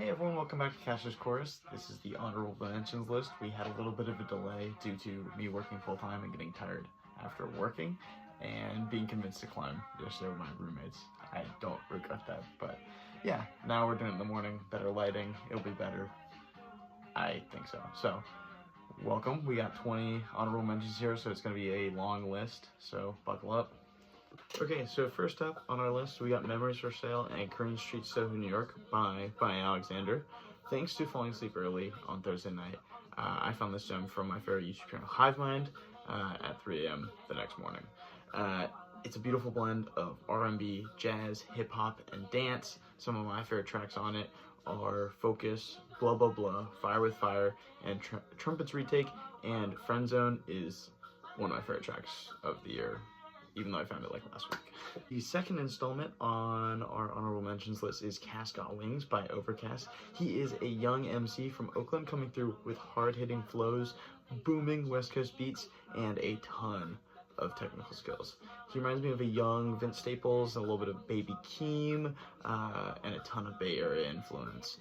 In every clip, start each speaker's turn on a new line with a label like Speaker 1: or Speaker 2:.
Speaker 1: Hey everyone, welcome back to Cash's Chorus. This is the honorable mentions list. We had a little bit of a delay due to me working full time and getting tired after working and being convinced to climb yesterday with my roommates. I don't regret that, but yeah, now we're doing it in the morning, better lighting, it'll be better. I think so. So, welcome. We got 20 honorable mentions here, so it's going to be a long list, so buckle up. Okay, so first up on our list, we got Memories for Sale and Green Street, Soho, New York by Alexander. Thanks to falling asleep early on Thursday night, I found this gem from my favorite YouTube channel, Hivemind, at 3 a.m. the next morning. It's a beautiful blend of R&B, jazz, hip-hop, and dance. Some of my favorite tracks on it are Focus, Blah Blah Blah, Fire with Fire, and Trumpets Retake, and Friend Zone is one of my favorite tracks of the year, even though I found it like last week. The second installment on our honorable mentions list is Cass Got Wings by Overcast. He is a young MC from Oakland coming through with hard-hitting flows, booming West Coast beats, and a ton of technical skills. He reminds me of a young Vince Staples, a little bit of Baby Keem, and a ton of Bay Area influence.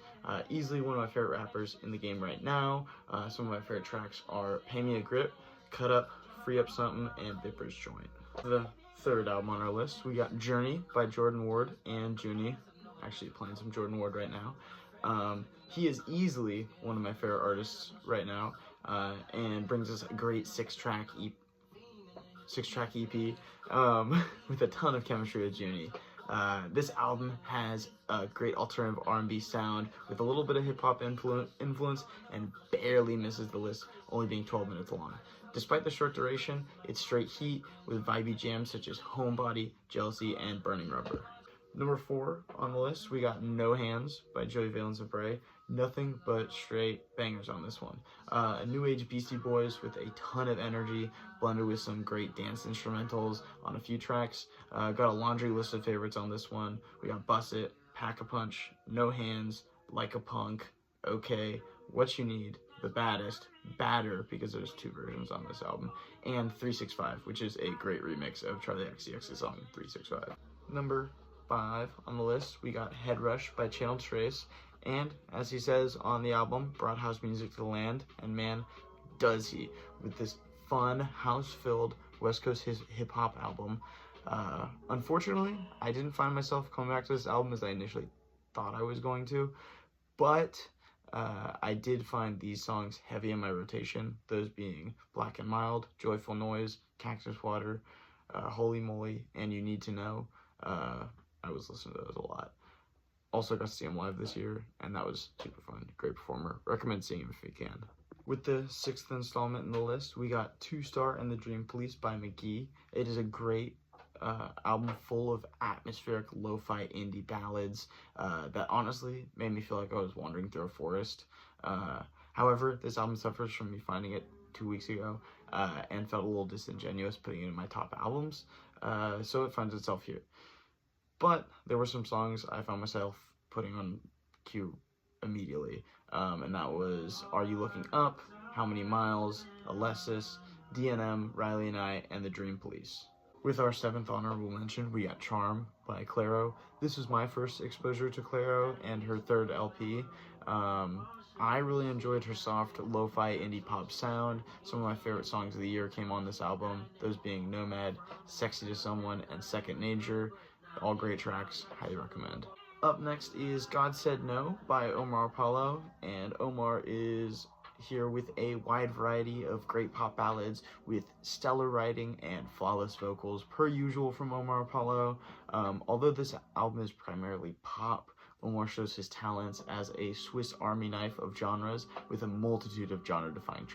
Speaker 1: Easily one of my favorite rappers in the game right now. Some of my favorite tracks are Pay Me a Grip, Cut Up, Free Up Something, and Bipper's Joint. The third album on our list, we got Journey by Jordan Ward and Junie. Actually playing some Jordan Ward right now. He is easily one of my favorite artists right now, and brings us a great six-track EP with a ton of chemistry with Junie. This album has a great alternative R&B sound with a little bit of hip-hop influence and barely misses the list, only being 12 minutes long. Despite the short duration, it's straight heat with vibey jams such as Homebody, Jealousy, and Burning Rubber. Number 4 on the list, we got No Hands by Joey Valence and Bray. Nothing but straight bangers on this one. A new age Beastie Boys with a ton of energy, blended with some great dance instrumentals on a few tracks. Got a laundry list of favorites on this one. We got Bust It, Pack a Punch, No Hands, Like a Punk, Okay, What You Need, The Baddest, Badder, because there's 2 versions on this album, and 365, which is a great remix of Charlie XCX's song 365. Number 5 on the list, we got Head Rush by Channel Trace, and as he says on the album, brought house music to the land, and man, does he, with this fun, house-filled West Coast hip-hop album. Unfortunately, I didn't find myself coming back to this album as I initially thought I was going to, but I did find these songs heavy in my rotation, those being Black and Mild, Joyful Noise, Cactus Water, Holy Moly, and You Need to Know. I was listening to those a lot. Also got to see him live this year, and that was super fun. Great performer. Recommend seeing him if you can. With the 6th installment in the list, we got 2 Star and the Dream Police by McGee. It is a great album full of atmospheric lo-fi indie ballads that honestly made me feel like I was wandering through a forest. However, this album suffers from me finding it 2 weeks ago and felt a little disingenuous putting it in my top albums, so it finds itself here. But there were some songs I found myself putting on queue immediately, and that was Are You Looking Up, How Many Miles, Alessis, DNM, Riley and I, and the Dream Police. With our 7th honorable mention, we got Charm by Clairo. This was my first exposure to Clairo and her 3rd LP. I really enjoyed her soft, lo-fi indie pop sound. Some of my favorite songs of the year came on this album, those being Nomad, Sexy to Someone, and Second Nature. All great tracks, highly recommend. Up next is God Said No by Omar Apollo, and Omar is here with a wide variety of great pop ballads with stellar writing and flawless vocals, per usual from Omar Apollo. Although this album is primarily pop, Omar shows his talents as a Swiss Army knife of genres with a multitude of genre-defining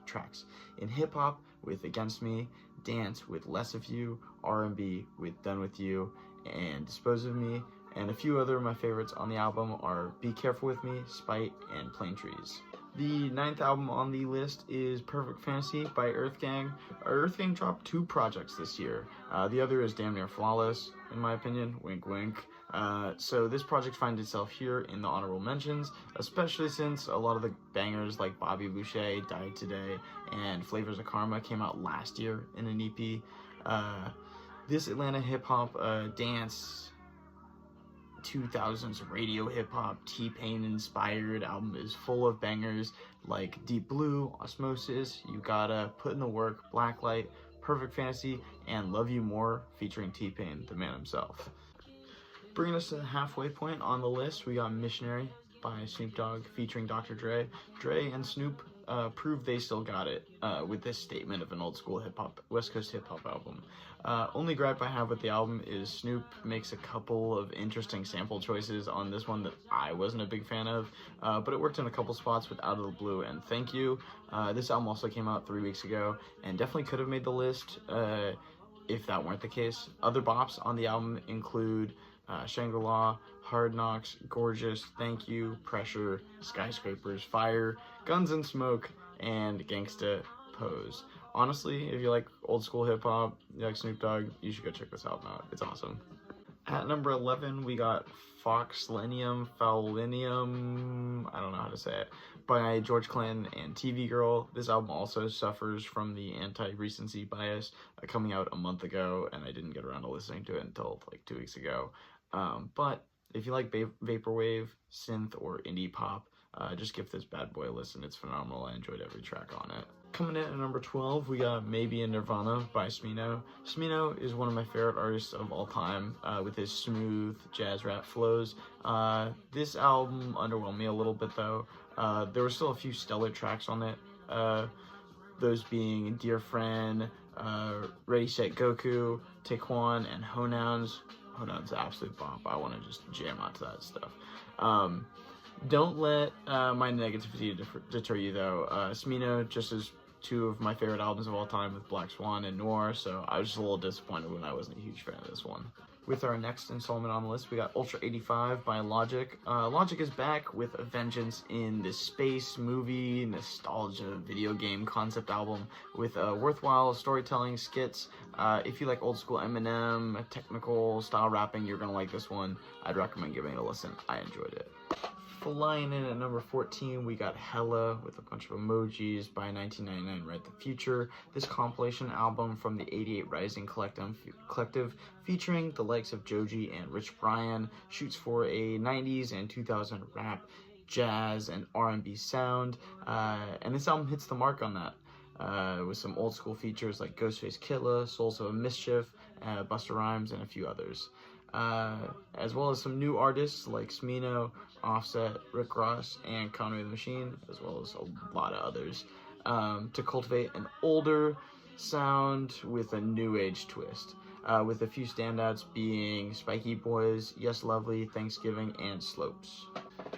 Speaker 1: tracks. In hip-hop with Against Me, dance with Less of You, R&B with Done With You, and Dispose of Me, and a few other of my favorites on the album are Be Careful With Me, Spite, and Plain Trees. The 9th album on the list is Perfect Fantasy by Earth Gang. Earth Gang dropped 2 projects this year. The other is damn near flawless, in my opinion, wink wink. So this project finds itself here in the honorable mentions, especially since a lot of the bangers like Bobby Boucher, Died Today, and Flavors of Karma came out last year in an EP. This Atlanta hip-hop dance 2000s radio hip-hop, T-Pain inspired album is full of bangers like Deep Blue, Osmosis, You Gotta, Put in the Work, Blacklight, Perfect Fantasy, and Love You More featuring T-Pain, the man himself. Bringing us to the halfway point on the list, we got Missionary by Snoop Dogg featuring Dr. Dre. Dre and Snoop proved they still got it with this statement of an old school hip-hop, West Coast hip-hop album. Only gripe I have with the album is Snoop makes a couple of interesting sample choices on this one that I wasn't a big fan of, but it worked in a couple spots with Out of the Blue and Thank You. This album also came out 3 weeks ago and definitely could have made the list if that weren't the case. Other bops on the album include Shangri-La, Hard Knocks, Gorgeous, Thank You, Pressure, Skyscrapers, Fire, Guns and Smoke, and Gangsta Pose. Honestly, if you like old school hip hop, you like Snoop Dogg, you should go check this album out. It's awesome. At number 11, we got Foxlinium, Foulinium, I don't know how to say it, by George Clinton and TV Girl. This album also suffers from the anti-recency bias, coming out a month ago, and I didn't get around to listening to it until like 2 weeks ago. But if you like vaporwave, synth, or indie pop, just give this bad boy a listen. It's phenomenal. I enjoyed every track on it. Coming in at number 12, we got Maybe in Nirvana by Smino. Smino is one of my favorite artists of all time, with his smooth jazz rap flows. This album underwhelmed me a little bit though. There were still a few stellar tracks on it, those being Dear Friend, Ready Set Goku, Taekwon, and Honouns. Honouns is an absolute bop. I want to just jam out to that stuff. Don't let my negativity deter you though. Smino just is two of my favorite albums of all time with Black Swan and Noir, so I was just a little disappointed when I wasn't a huge fan of this one. With our next installment on the list, we got Ultra 85 by Logic. Logic is back with a vengeance in this space movie, nostalgia, video game concept album with worthwhile storytelling skits. If you like old school Eminem, technical style rapping, you're gonna like this one. I'd recommend giving it a listen. I enjoyed it. Flying in at number 14, we got Hella with a bunch of emojis by 1999 Write the Future. This compilation album from the 88 Rising Collective featuring the likes of Joji and Rich Brian shoots for a 90s and 2000 rap, jazz, and R&B sound, and this album hits the mark on that. With some old school features like Ghostface Killah, Souls of Mischief, Busta Rhymes, and a few others. As well as some new artists like Smino, Offset, Rick Ross, and Conway the Machine, as well as a lot of others, to cultivate an older sound with a new age twist, with a few standouts being Spiky Boys, Yes Lovely, Thanksgiving, and Slopes.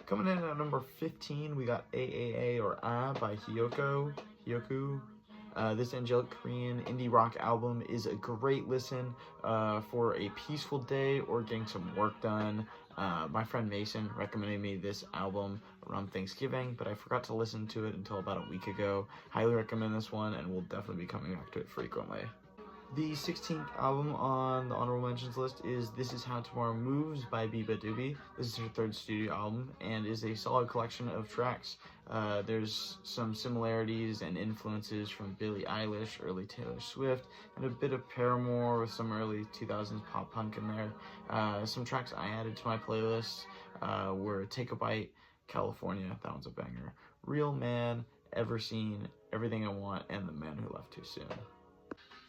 Speaker 1: Coming in at number 15, we got AAA or A by Hyoku. This angelic Korean indie rock album is a great listen for a peaceful day or getting some work done. My friend Mason recommended me this album around Thanksgiving, but I forgot to listen to it until about a week ago. Highly recommend this one, and we'll definitely be coming back to it frequently. The 16th album on the honorable mentions list is This Is How Tomorrow Moves by Biba Doobie. This is her third studio album and is a solid collection of tracks. There's some similarities and influences from Billie Eilish, early Taylor Swift, and a bit of Paramore with some early 2000s pop punk in there. Some tracks I added to my playlist were Take a Bite, California, that one's a banger, Real Man, Ever Seen, Everything I Want, and The Man Who Left Too Soon.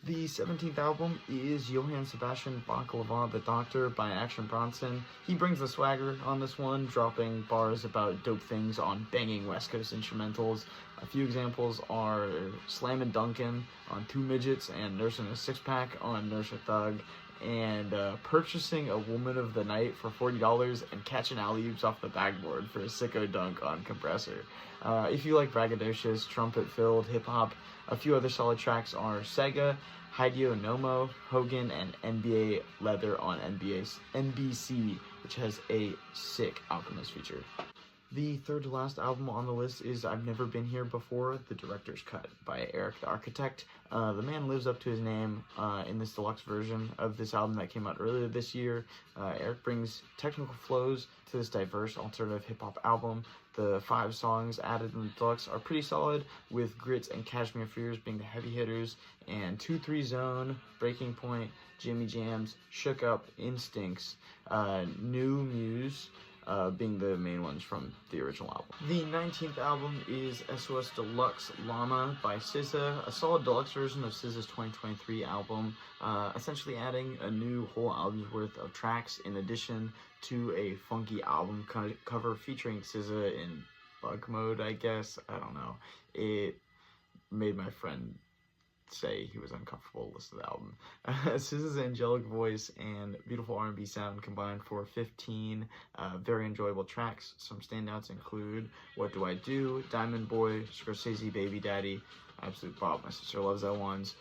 Speaker 1: The 17th album is Johann Sebastian Baklava the Doctor by Action Bronson. He brings the swagger on this one, dropping bars about dope things on banging West Coast instrumentals. A few examples are Slammin' Dunkin' on Two Midgets and Nursing a Six-Pack on Nurse a Thug, and Purchasing a Woman of the Night for $40 and catching alley-oops off the backboard for a sicko dunk on Compressor. If you like braggadocious, trumpet-filled hip-hop, a few other solid tracks are Sega, Hideo Nomo, Hogan, and NBA Leather on NBC, which has a sick Alchemist feature. The third to last album on the list is I've Never Been Here Before, The Director's Cut by Eric the Architect. The man lives up to his name in this deluxe version of this album that came out earlier this year. Eric brings technical flows to this diverse alternative hip-hop album. The 5 songs added in the deluxe are pretty solid, with Grits and Cashmere Fears being the heavy hitters, and 2-3 Zone, Breaking Point, Jimmy Jams, Shook Up, Instincts, New Muse, being the main ones from the original album. The 19th album is SOS Deluxe Llama by SZA, a solid deluxe version of SZA's 2023 album, essentially adding a new whole album's worth of tracks in addition to a funky album cover featuring SZA in bug mode, I guess. I don't know. It made my friend say he was uncomfortable to listen to the album. SZA's angelic voice and beautiful R&B sound combined for 15 very enjoyable tracks. Some standouts include What Do I Do, Diamond Boy, Scorsese Baby Daddy, Absolute Bob, My Sister Loves That Ones,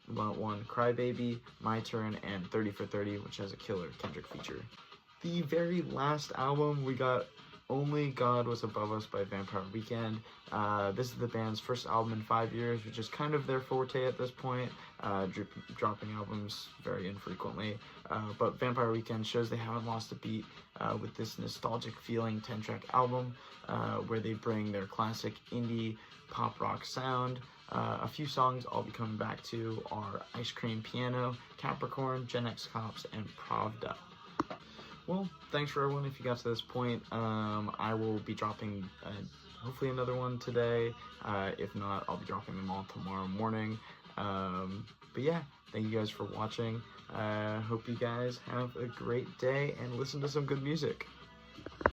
Speaker 1: One, Cry Baby, My Turn, and 30 for 30, which has a killer Kendrick feature. The very last album, we got Only God Was Above Us by Vampire Weekend. This is the band's first album in 5 years, which is kind of their forte at this point, dropping albums very infrequently. But Vampire Weekend shows they haven't lost a beat with this nostalgic feeling 10-track album, where they bring their classic indie pop rock sound. A few songs I'll be coming back to are Ice Cream Piano, Capricorn, Gen X Cops, and Pravda. Well, thanks for everyone if you got to this point. I will be dropping hopefully another one today. If not, I'll be dropping them all tomorrow morning. But yeah, thank you guys for watching. Hope you guys have a great day and listen to some good music.